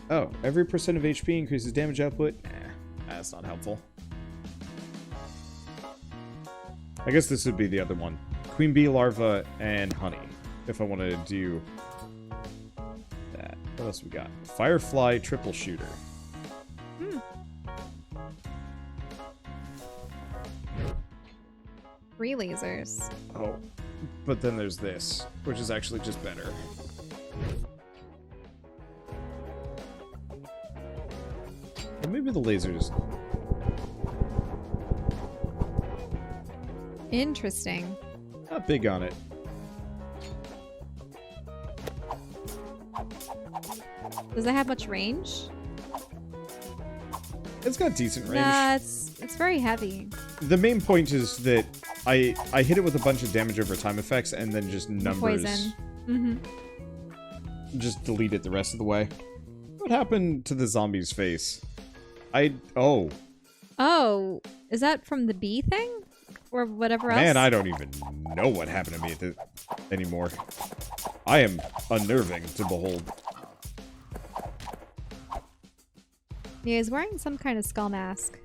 Oh, every percent of HP increases damage output? That's not helpful. I guess this would be the other one. Queen bee larva and honey. If I wanted to do that. What else we got? Firefly triple shooter. Hmm. 3 lasers. Oh, but then there's this, which is actually just better. Or maybe the lasers. Interesting. Not big on it. Does it have much range? It's got decent range. Nah, it's very heavy. The main point is that I hit it with a bunch of damage over time effects and then just numbers. Poison. Mm-hmm. Just delete it the rest of the way. What happened to the zombie's face? Oh. Oh, is that from the bee thing? Or whatever else? Man, I don't even know what happened to me anymore. I am unnerving to behold. Yeah, he's wearing some kind of skull mask.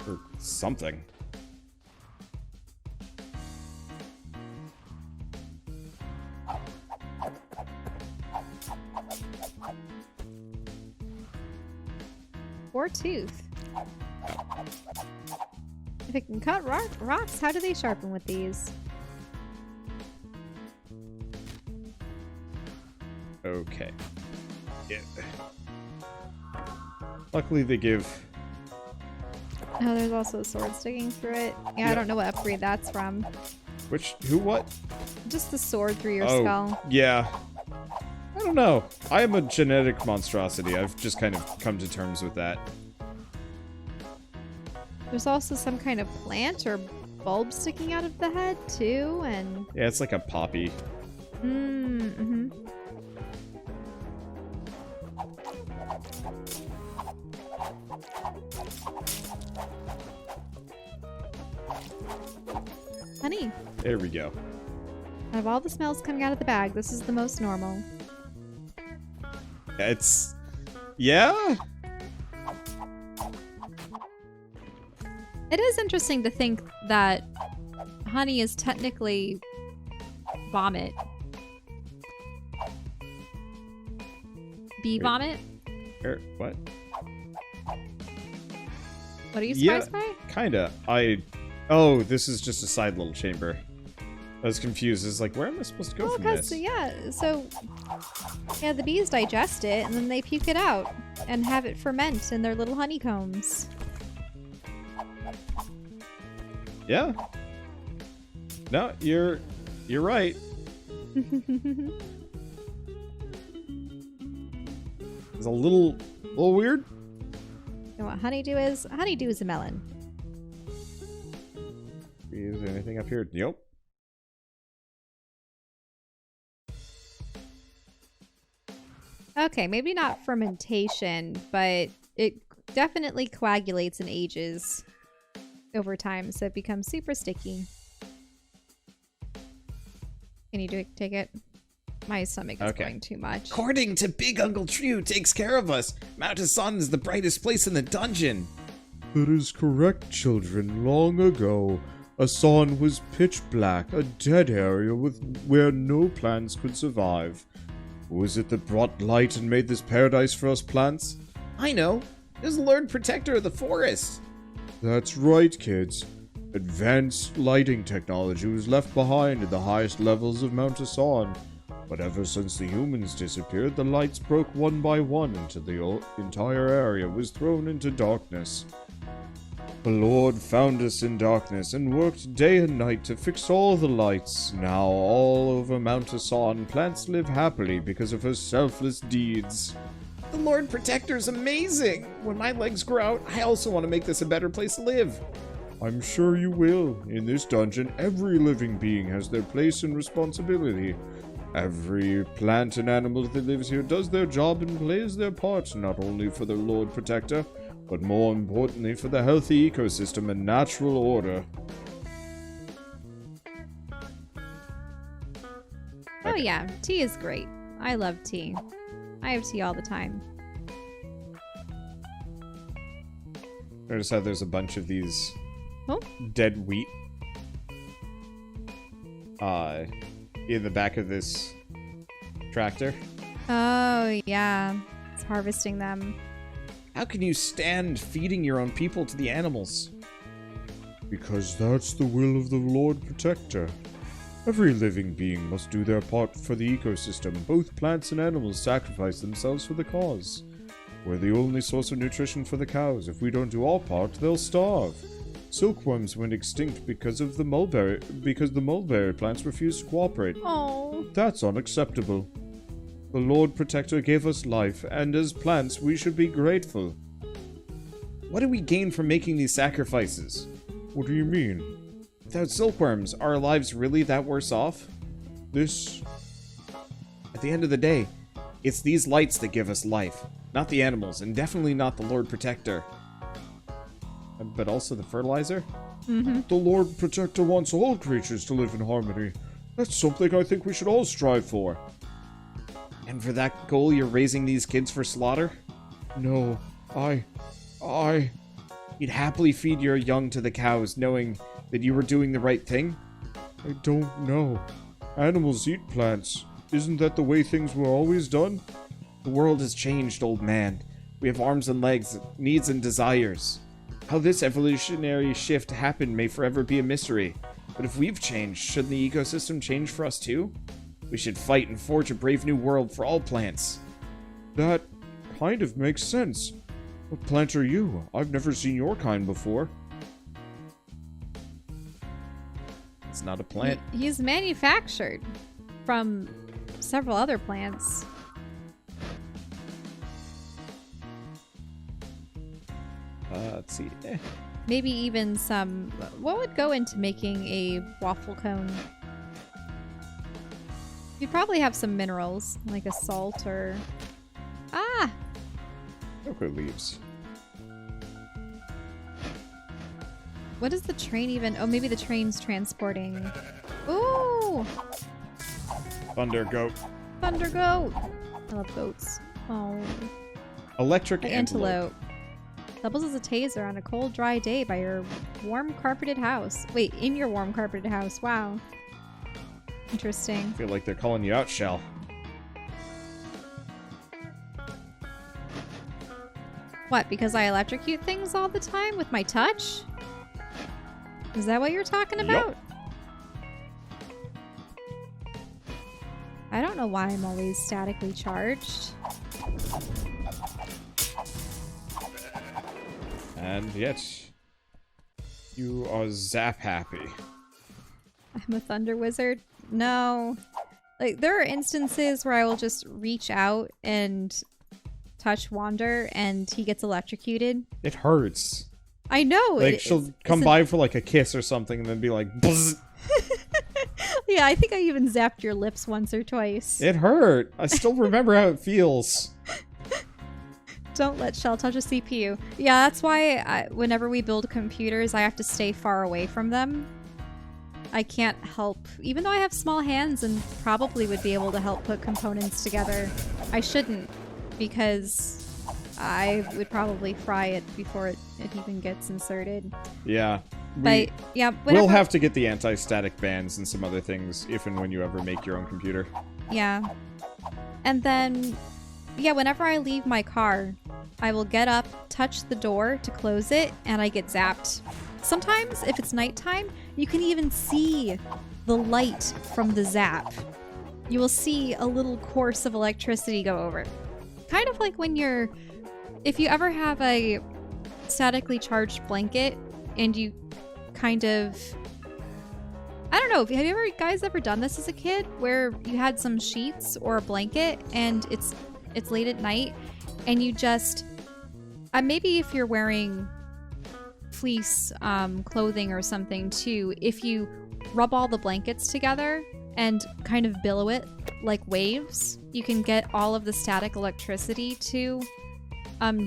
Or something. Or tooth. If it can cut rocks, how do they sharpen with these? Okay. Yeah. Luckily they give... Oh, there's also a sword sticking through it. Yeah, I don't know what upgrade that's from. Who, what? Just the sword through your skull. Yeah. I don't know. I am a genetic monstrosity. I've just kind of come to terms with that. There's also some kind of plant or bulb sticking out of the head, too, and... Yeah, it's like a poppy. Mm-hmm. Honey. There we go. Out of all the smells coming out of the bag, this is the most normal. It's... Yeah? It is interesting to think that honey is technically vomit. Bee vomit? What? What are you surprised by? Kinda. Oh, this is just a side little chamber. I was confused. It's like, where am I supposed to go from this? So the bees digest it and then they puke it out and have it ferment in their little honeycombs. Yeah. No, you're right. It's a little weird. You know what honeydew is? Honeydew is a melon. Is there anything up here? Nope. Okay, maybe not fermentation, but it definitely coagulates and ages over time, so it becomes super sticky. Can you take it? My stomach is going too much. According to Big Uncle True takes care of us. Mount Hassan is the brightest place in the dungeon. That is correct, children. Long ago, Hassan was pitch black, a dead area where no plants could survive. Who is it that brought light and made this paradise for us plants? I know. It was the Lord Protector of the Forest. That's right, kids. Advanced lighting technology was left behind at the highest levels of Mount Hassan. But ever since the humans disappeared, the lights broke one by one until the entire area was thrown into darkness. The Lord found us in darkness and worked day and night to fix all the lights. Now all over Mount Hassan, plants live happily because of her selfless deeds. The Lord Protector's amazing! When my legs grow out, I also want to make this a better place to live. I'm sure you will. In this dungeon, every living being has their place and responsibility. Every plant and animal that lives here does their job and plays their part, not only for the Lord Protector, but more importantly for the healthy ecosystem and natural order. Oh yeah, tea is great. I love tea. I have tea all the time. Notice how there's a bunch of these dead wheat in the back of this tractor. Oh, yeah. It's harvesting them. How can you stand feeding your own people to the animals? Because that's the will of the Lord Protector. Every living being must do their part for the ecosystem. Both plants and animals sacrifice themselves for the cause. We're the only source of nutrition for the cows. If we don't do our part, they'll starve. Silkworms went extinct because the mulberry plants refused to cooperate. Oh. That's unacceptable. The Lord Protector gave us life, and as plants, we should be grateful. What do we gain from making these sacrifices? What do you mean? Without silkworms, are our lives really that worse off? At the end of the day, it's these lights that give us life, not the animals, and definitely not the Lord Protector. But also the fertilizer? Mm-hmm. The Lord Protector wants all creatures to live in harmony. That's something I think we should all strive for. And for that goal, you're raising these kids for slaughter? No, You'd happily feed your young to the cows, knowing that you were doing the right thing? I don't know. Animals eat plants. Isn't that the way things were always done? The world has changed, old man. We have arms and legs, needs and desires. How this evolutionary shift happened may forever be a mystery. But if we've changed, shouldn't the ecosystem change for us too? We should fight and forge a brave new world for all plants. That kind of makes sense. What plant are you? I've never seen your kind before. It's not a plant. He's manufactured from several other plants. Let's see. Maybe even some... What would go into making a waffle cone? You'd probably have some minerals, like a salt or... Ah! Cocoa leaves. What is the train even? Oh, maybe the train's transporting... Ooh! Thunder goat. Thunder goat! I love goats. Oh. Electric Antelope. Doubles as a taser on a cold, dry day by your warm carpeted house. Wait, in your warm carpeted house. Wow. Interesting. I feel like they're calling you out, Shell. What, because I electrocute things all the time with my touch? Is that what you're talking about? Yup. I don't know why I'm always statically charged. And yet, you are zap happy. I'm a thunder wizard? No. Like, there are instances where I will just reach out and touch Wander and he gets electrocuted. It hurts. I know. Like, she'll come by for like a kiss or something and then be like, buzz. Yeah, I think I even zapped your lips once or twice. It hurt. I still remember how it feels. Don't let Shell touch a CPU. Yeah, that's why whenever we build computers, I have to stay far away from them. I can't help, even though I have small hands and probably would be able to help put components together. I shouldn't, because I would probably fry it before it even gets inserted. Yeah. But yeah, we'll have to get the anti-static bands and some other things if and when you ever make your own computer. Yeah. And then, yeah, whenever I leave my car, I will get up, touch the door to close it, and I get zapped. Sometimes, if it's nighttime, you can even see the light from the zap. You will see a little course of electricity go over. Kind of like when if you ever have a statically charged blanket and you kind of... I don't know, have you guys ever done this as a kid? Where you had some sheets or a blanket and it's late at night and you just... maybe if you're wearing fleece clothing or something too, if you rub all the blankets together and kind of billow it like waves, you can get all of the static electricity to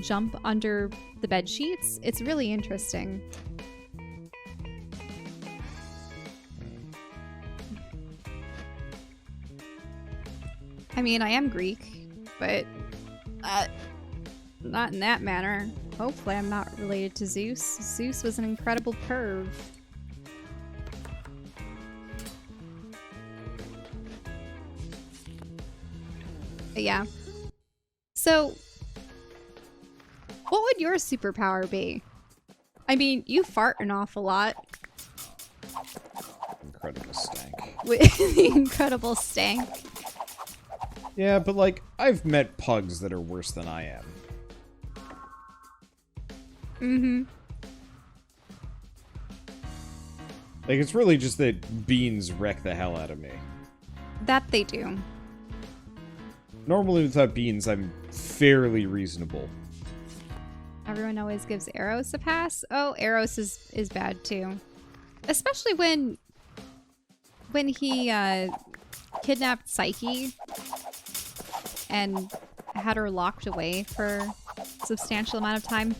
jump under the bed sheets. It's really interesting. I mean, I am Greek, but Not in that manner. Hopefully I'm not related to Zeus. Zeus was an incredible perv. But yeah. So, what would your superpower be? I mean, you fart an awful lot. Incredible stank. With the incredible stank. Yeah, but like, I've met pugs that are worse than I am. Mm-hmm. Like, it's really just that beans wreck the hell out of me. That they do. Normally without beans, I'm fairly reasonable. Everyone always gives Eros a pass. Oh, Eros is bad too. Especially when he kidnapped Psyche and had her locked away for a substantial amount of time.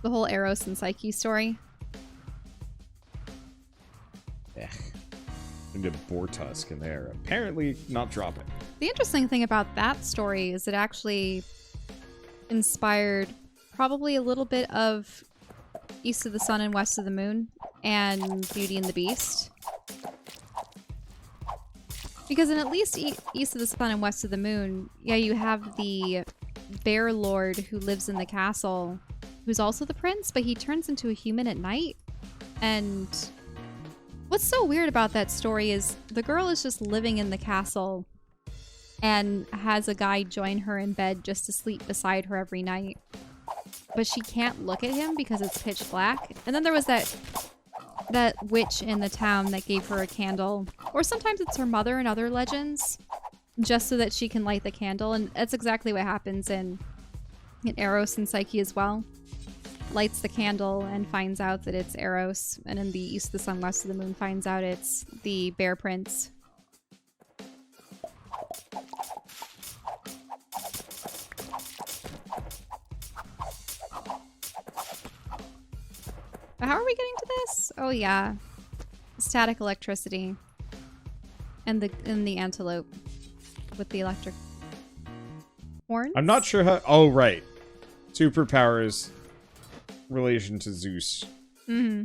The whole Eros and Psyche story. Ugh. Into Bortusk in there. Apparently not dropping. The interesting thing about that story is it actually inspired probably a little bit of East of the Sun and West of the Moon and Beauty and the Beast. Because in at least East of the Sun and West of the Moon, yeah, you have the Bear Lord who lives in the castle, who's also the prince, but he turns into a human at night. And what's so weird about that story is the girl is just living in the castle and has a guy join her in bed just to sleep beside her every night. But she can't look at him because it's pitch black. And then there was that witch in the town that gave her a candle. Or sometimes it's her mother in other legends, just so that she can light the candle. And that's exactly what happens in Eros and Psyche as well. Lights the candle and finds out that it's Eros. And in the East of the Sun, West of the Moon finds out it's the Bear Prince. How are we getting to this? Oh yeah. Static electricity. And the antelope with the electric horns? I'm not sure how... Oh, right. Superpowers relation to Zeus. Mm-hmm.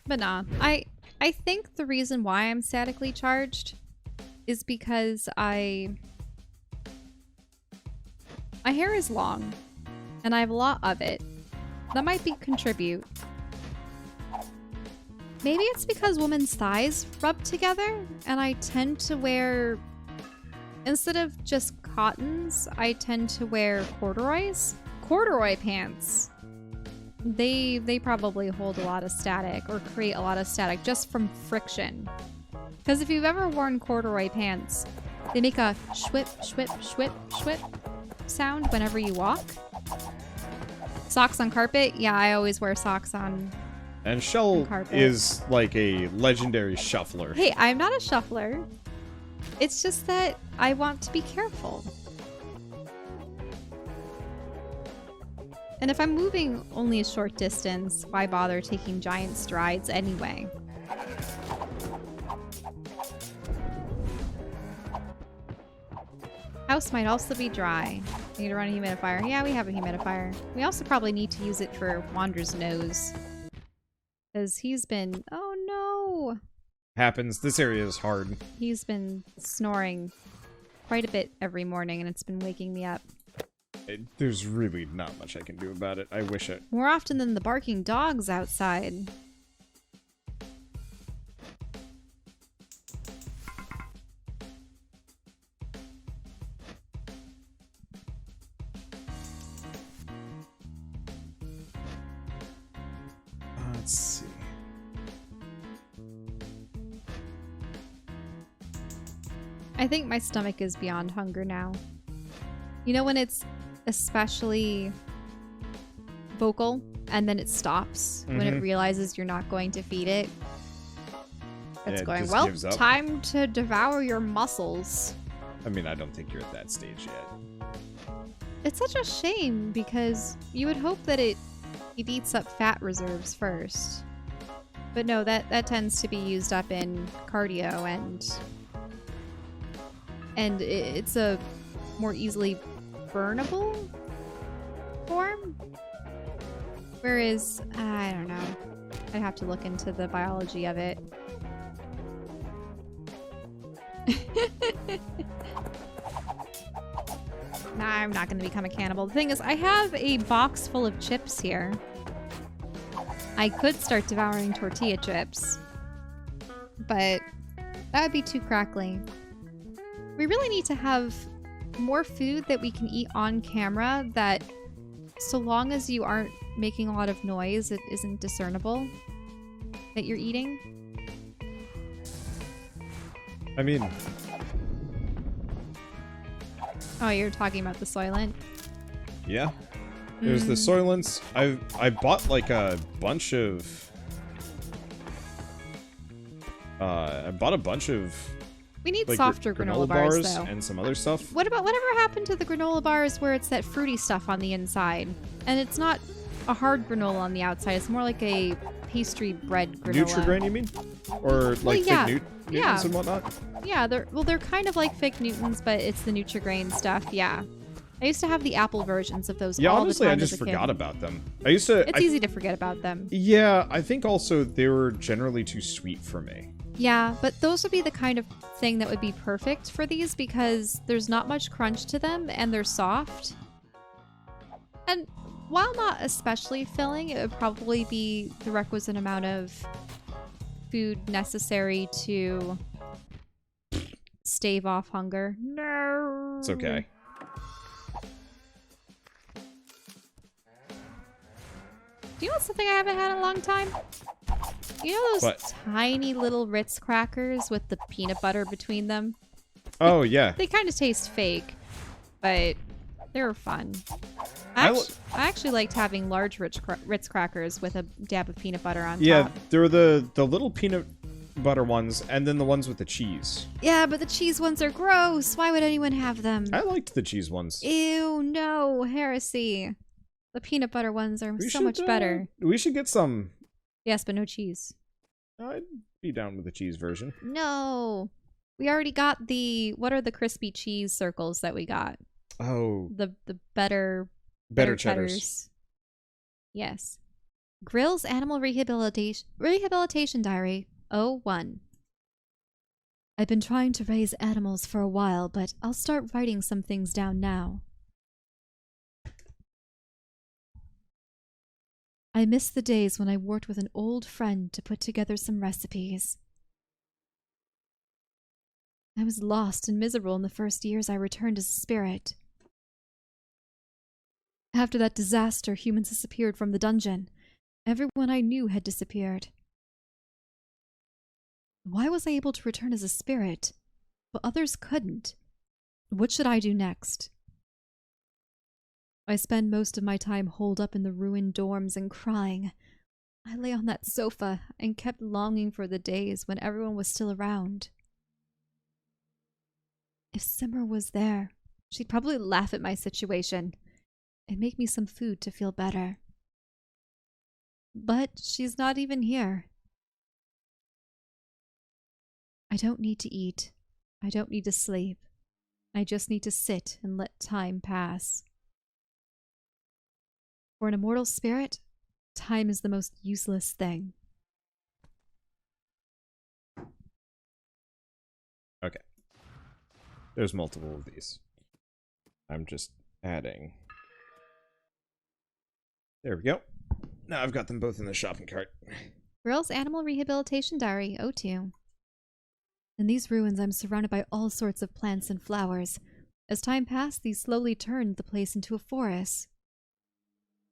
But nah. I think the reason why I'm statically charged is because my hair is long, and I have a lot of it. That might contribute. Maybe it's because women's thighs rub together, and I tend to wear, instead of just cottons, I tend to wear corduroys. Corduroy pants. They probably hold a lot of static, or create a lot of static just from friction. Because if you've ever worn corduroy pants, they make a schwip, schwip, schwip, schwip sound whenever you walk. Socks on carpet? Yeah, I always wear socks on And Shell carpet. is like a legendary shuffler. Hey, I'm not a shuffler. It's just that I want to be careful. And if I'm moving only a short distance, why bother taking giant strides anyway? House might also be dry. Need to run a humidifier. Yeah, we have a humidifier. We also probably need to use it for Wander's nose. Because he's been... Oh no! Happens. This area is hard. He's been snoring quite a bit every morning, and it's been waking me up. There's really not much I can do about it. I wish it. More often than the barking dogs outside. Let's see. I think my stomach is beyond hunger now. You know when it's especially vocal and then it stops when it realizes you're not going to feed it? It's it going, just well, gives up. time to devour your muscles. I mean, I don't think you're at that stage yet. It's such a shame because you would hope that it eats up fat reserves first. But no, that tends to be used up in cardio, and it's a more easily burnable form. Whereas, I don't know. I'd have to look into the biology of it. Nah, I'm not going to become a cannibal. The thing is, I have a box full of chips here. I could start devouring tortilla chips, but that would be too crackly. We really need to have more food that we can eat on camera that, so long as you aren't making a lot of noise, it isn't discernible that you're eating. I mean... Oh, you're talking about the Soylent? Yeah. There's the Soylents. I bought like a bunch of... I bought a bunch of... We need like, softer granola bars, though. And some other stuff. Whatever happened to the granola bars where it's that fruity stuff on the inside? And it's not a hard granola on the outside. It's more like a pastry bread granola. Nutri-Grain, you mean? Or like yeah. fig Newtons and whatnot? Yeah, they're kind of like fig Newtons, but it's the Nutri-Grain stuff, yeah. I used to have the apple versions of those all honestly, the time I just as a forgot kid. about them. It's easy to forget about them. Yeah, I think also they were generally too sweet for me. Yeah, but those would be the kind of thing that would be perfect for these because there's not much crunch to them and they're soft. And while not especially filling, it would probably be the requisite amount of food necessary to stave off hunger. No. It's okay. Do you know something I haven't had in a long time? You know those What? tiny little Ritz crackers with the peanut butter between them? Oh, yeah. They kind of taste fake, but they were fun. I actually liked having large Ritz crackers with a dab of peanut butter on top. Yeah, there were the little peanut butter ones and then the ones with the cheese. Yeah, but the cheese ones are gross. Why would anyone have them? I liked the cheese ones. Ew, no, heresy. The peanut butter ones are so much better. We should get some. Yes, but no cheese. I'd be down with the cheese version. No. We already got what are the crispy cheese circles that we got? Oh. The better cheddars. Yes. Grill's Animal Rehabilitation Diary 01. I've been trying to raise animals for a while, but I'll start writing some things down now. I miss the days when I worked with an old friend to put together some recipes. I was lost and miserable in the first years I returned as a spirit. After that disaster, humans disappeared from the dungeon. Everyone I knew had disappeared. Why was I able to return as a spirit, but others couldn't? What should I do next? I spend most of my time holed up in the ruined dorms and crying. I lay on that sofa and kept longing for the days when everyone was still around. If Simmer was there, she'd probably laugh at my situation and make me some food to feel better. But she's not even here. I don't need to eat. I don't need to sleep. I just need to sit and let time pass. For an immortal spirit, time is the most useless thing. Okay. There's multiple of these. I'm just adding. There we go. Now I've got them both in the shopping cart. Grill's Animal Rehabilitation Diary 02. In these ruins, I'm surrounded by all sorts of plants and flowers. As time passed, these slowly turned the place into a forest.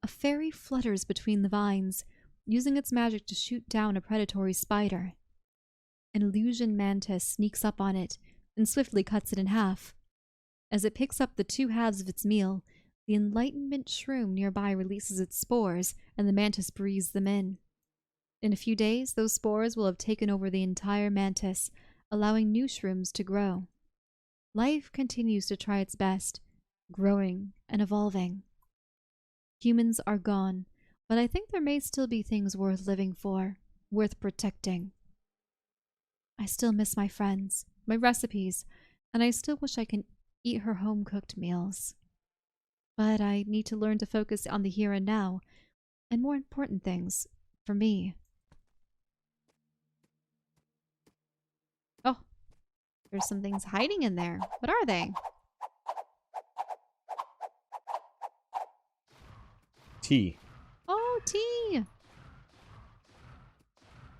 A fairy flutters between the vines, using its magic to shoot down a predatory spider. An illusion mantis sneaks up on it and swiftly cuts it in half. As it picks up the two halves of its meal, the enlightenment shroom nearby releases its spores, and the mantis breathes them in. In a few days, those spores will have taken over the entire mantis, allowing new shrooms to grow. Life continues to try its best, growing and evolving. Humans are gone, but I think there may still be things worth living for, worth protecting. I still miss my friends, my recipes, and I still wish I can eat her home-cooked meals. But I need to learn to focus on the here and now, and more important things, for me. Oh, there's some things hiding in there. What are they? Tea. Oh, tea!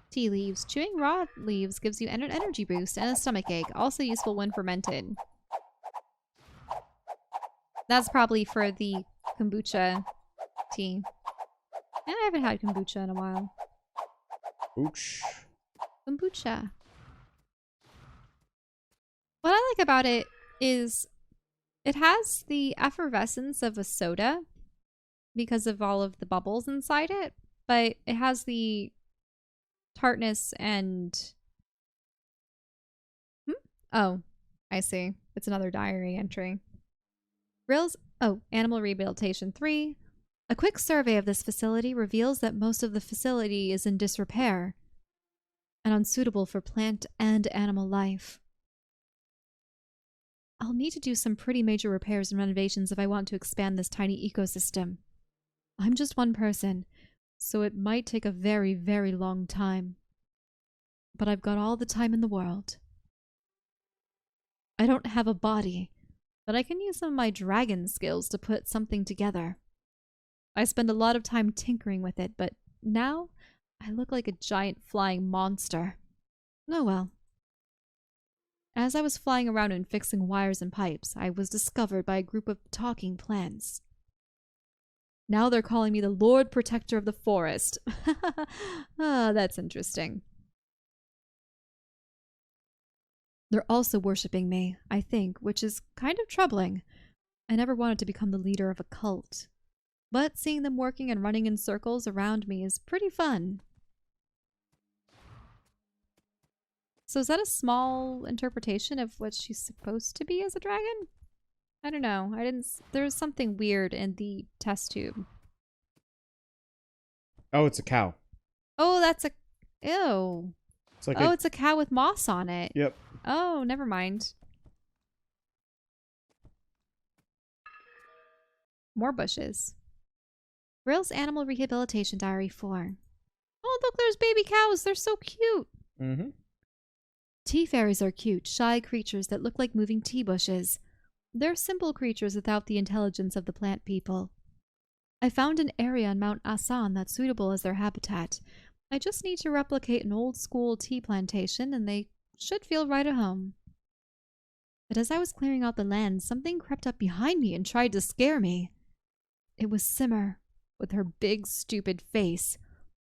Tea leaves. Chewing raw leaves gives you an energy boost and a stomach ache, also useful when fermented. That's probably for the kombucha tea. And I haven't had kombucha in a while. Ooch. Kombucha. What I like about it is it has the effervescence of a soda because of all of the bubbles inside it, but it has the tartness and... Oh, I see. It's another diary entry. Animal Rehabilitation 3. A quick survey of this facility reveals that most of the facility is in disrepair and unsuitable for plant and animal life. I'll need to do some pretty major repairs and renovations if I want to expand this tiny ecosystem. I'm just one person, so it might take a very, very long time. But I've got all the time in the world. I don't have a body, but I can use some of my dragon skills to put something together. I spend a lot of time tinkering with it, but now I look like a giant flying monster. Oh well. As I was flying around and fixing wires and pipes, I was discovered by a group of talking plants. Now they're calling me the Lord Protector of the Forest. That's interesting. They're also worshipping me, I think, which is kind of troubling. I never wanted to become the leader of a cult. But seeing them working and running in circles around me is pretty fun. So is that a small interpretation of what she's supposed to be as a dragon? I don't know. There's something weird in the test tube. Oh, it's a cow. Oh, that's a... Ew. It's like it's a cow with moss on it. Yep. Oh, never mind. More bushes. Rill's Animal Rehabilitation Diary 4. Oh, look, there's baby cows. They're so cute. Mm-hmm. Tea fairies are cute, shy creatures that look like moving tea bushes. They're simple creatures without the intelligence of the plant people. I found an area on Mount Asan that's suitable as their habitat. I just need to replicate an old-school tea plantation, and they should feel right at home. But as I was clearing out the land, something crept up behind me and tried to scare me. It was Simmer, with her big, stupid face.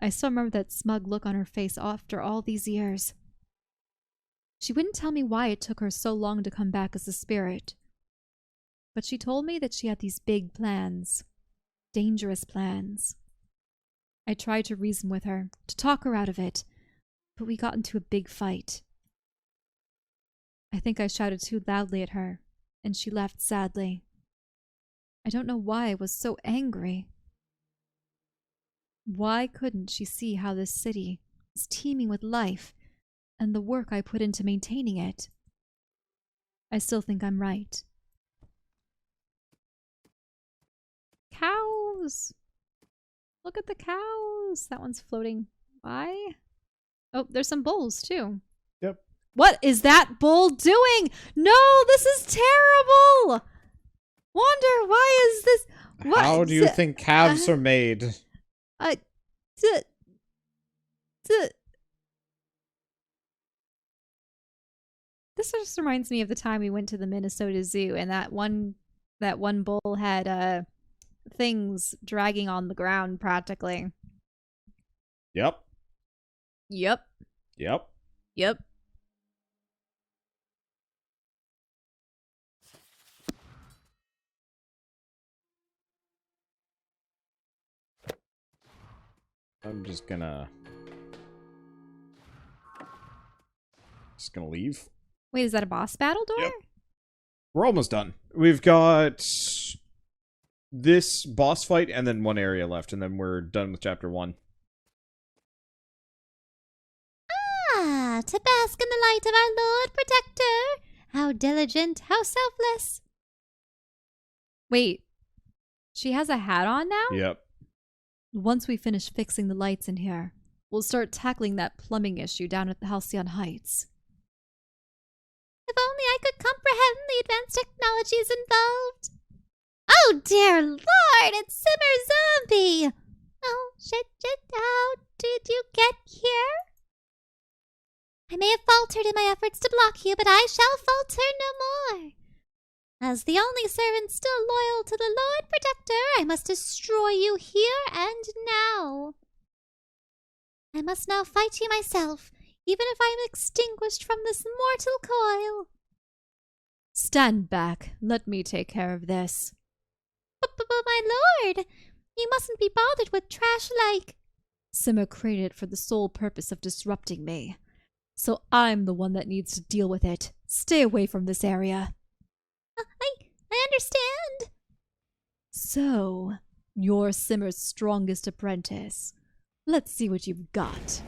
I still remember that smug look on her face after all these years. She wouldn't tell me why it took her so long to come back as a spirit. But she told me that she had these big plans. Dangerous plans. I tried to reason with her, to talk her out of it, but we got into a big fight. I think I shouted too loudly at her, and she left sadly. I don't know why I was so angry. Why couldn't she see how this city is teeming with life, and the work I put into maintaining it? I still think I'm right. Cows! Look at the cows! That one's floating by. Oh, there's some bulls too. Yep. What is that bull doing? No, this is terrible! Wonder, why is this... What? How do you think calves are made? This just reminds me of the time we went to the Minnesota Zoo, and that one bull had things dragging on the ground practically. Yep. Yep. Yep. Yep. I'm just gonna leave. Wait, is that a boss battle door? Yep. We're almost done. We've got this boss fight and then one area left, and then we're done with chapter 1. to bask in the light of our Lord Protector. How diligent, how selfless. Wait, she has a hat on now? Yep. Once we finish fixing the lights in here, we'll start tackling that plumbing issue down at the Halcyon Heights. If only I could comprehend the advanced technologies involved. Oh, dear Lord, it's Simmer Zombie! Oh, shit, how did you get here? I may have faltered in my efforts to block you, but I shall falter no more. As the only servant still loyal to the Lord Protector, I must destroy you here and now. I must now fight you myself, even if I am extinguished from this mortal coil. Stand back. Let me take care of this. But my lord, you mustn't be bothered with trash like... Simmer created it for the sole purpose of disrupting me. So I'm the one that needs to deal with it. Stay away from this area. I understand. So, you're Simmer's strongest apprentice. Let's see what you've got.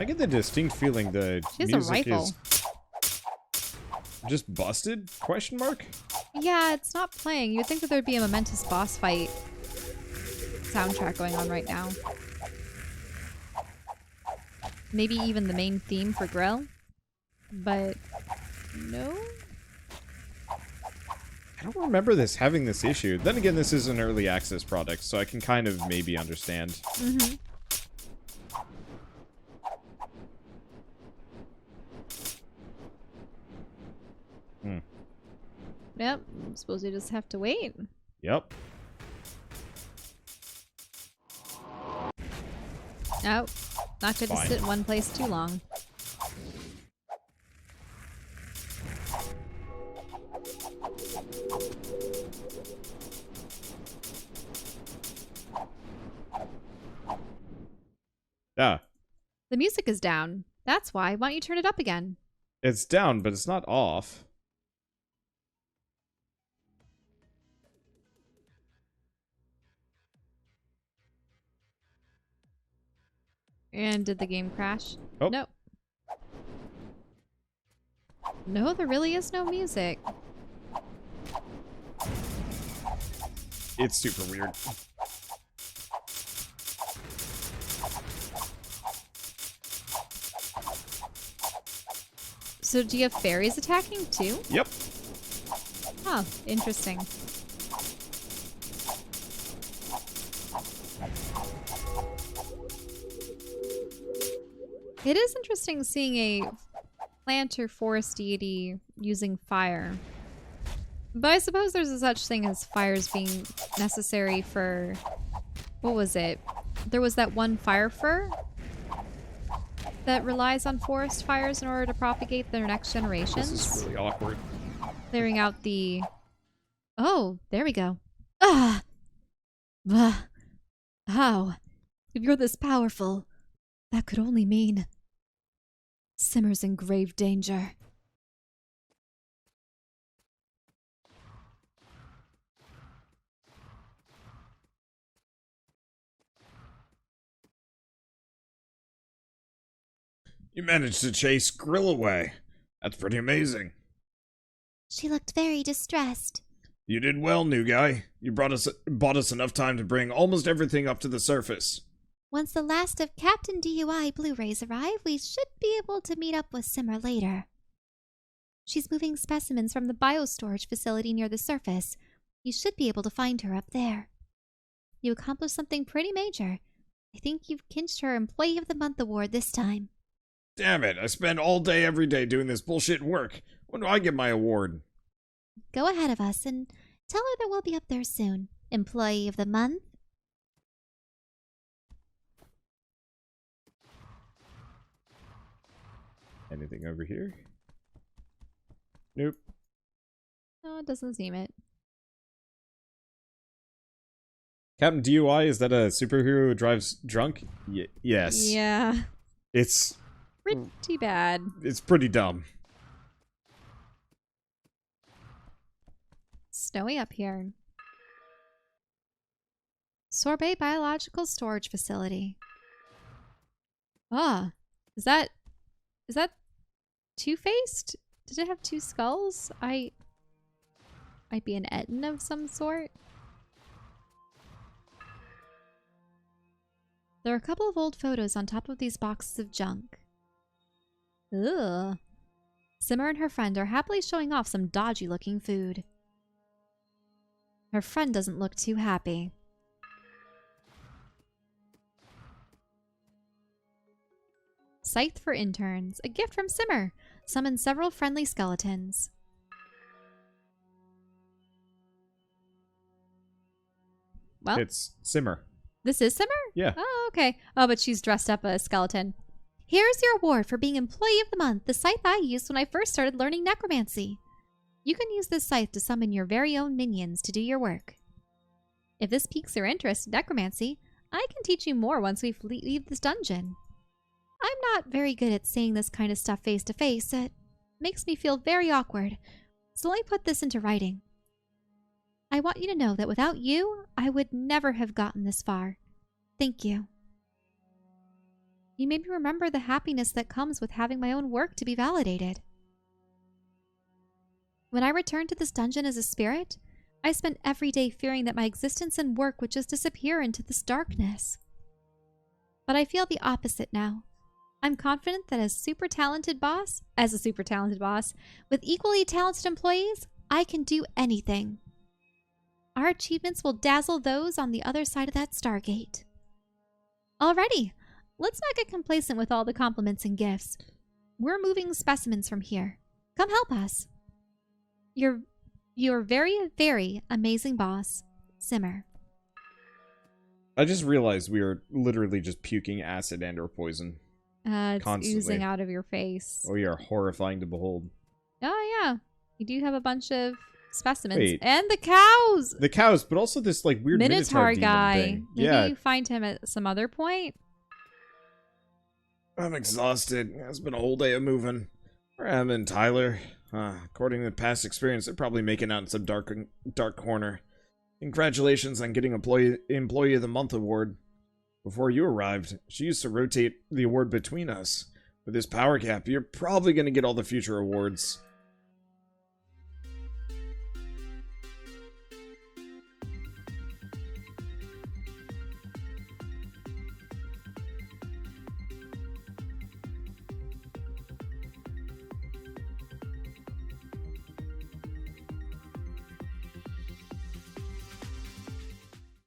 I get the distinct feeling the She has a music rifle. is just busted? Question mark? Yeah, it's not playing. You'd think that there'd be a momentous boss fight soundtrack going on right now. Maybe even the main theme for Grill. But no? I don't remember this having this issue. Then again, this is an early access product, so I can kind of maybe understand. Mm-hmm. Yep, I suppose you just have to wait. Yep. Oh, not good to Fine. sit in one place too long. Ah. The music is down. That's why. Why don't you turn it up again? It's down, but it's not off. And did the game crash? Oh. No. No, there really is no music. It's super weird. So do you have fairies attacking too? Yep. Huh, interesting. It is interesting seeing a plant or forest deity using fire. But I suppose there's a such thing as fires being necessary for... What was it? There was that one fire fur that relies on forest fires in order to propagate their next generations. This is really awkward. Clearing out the... Oh, there we go. Ah! How? If you're this powerful, that could only mean... Simmer's in grave danger. You managed to chase Grill away. That's pretty amazing. She looked very distressed. You did well, new guy. You bought us enough time to bring almost everything up to the surface. Once the last of Captain DUI Blu-rays arrive, we should be able to meet up with Simmer later. She's moving specimens from the biostorage facility near the surface. You should be able to find her up there. You accomplished something pretty major. I think you've clinched her Employee of the Month award this time. Damn it, I spend all day every day doing this bullshit work. When do I get my award? Go ahead of us and tell her that we'll be up there soon. Employee of the Month? Anything over here? Nope. No, it doesn't seem it. Captain DUI, is that a superhero who drives drunk? Yes. Yeah. It's Pretty bad. pretty dumb. Snowy up here. Sorbet Biological Storage Facility. Ah, is that two-faced? Did it have two skulls? Might be an Etten of some sort. There are a couple of old photos on top of these boxes of junk. Ugh. Simmer and her friend are happily showing off some dodgy-looking food. Her friend doesn't look too happy. Scythe for interns. A gift from Simmer. Summon several friendly skeletons. Well, It's Simmer. this is Simmer? Yeah. Oh, okay. Oh, but she's dressed up as a skeleton. Here's your award for being Employee of the Month, the scythe I used when I first started learning necromancy. You can use this scythe to summon your very own minions to do your work. If this piques your interest in necromancy, I can teach you more once we leave this dungeon. I'm not very good at saying this kind of stuff face to face. It makes me feel very awkward, so let me put this into writing. I want you to know that without you, I would never have gotten this far. Thank you. You made me remember the happiness that comes with having my own work to be validated. When I returned to this dungeon as a spirit, I spent every day fearing that my existence and work would just disappear into this darkness. But I feel the opposite now. I'm confident that as a super talented boss, with equally talented employees, I can do anything. Our achievements will dazzle those on the other side of that Stargate. Alrighty, let's not get complacent with all the compliments and gifts. We're moving specimens from here. Come help us. You're very, very amazing boss, Simmer. I just realized we are literally just puking acid and or poison. It's Constantly. oozing out of your face. Oh, you are horrifying to behold. Oh, yeah. You do have a bunch of specimens. Wait. And the cows! The cows, but also this like weird Minotaur demon guy. thing. Maybe Yeah. you find him at some other point. I'm exhausted. It's been a whole day of moving. Where am I and Tyler? According to past experience, they're probably making out in some dark corner. Congratulations on getting Employee of the Month award. Before you arrived, she used to rotate the award between us. With this power cap, you're probably going to get all the future awards.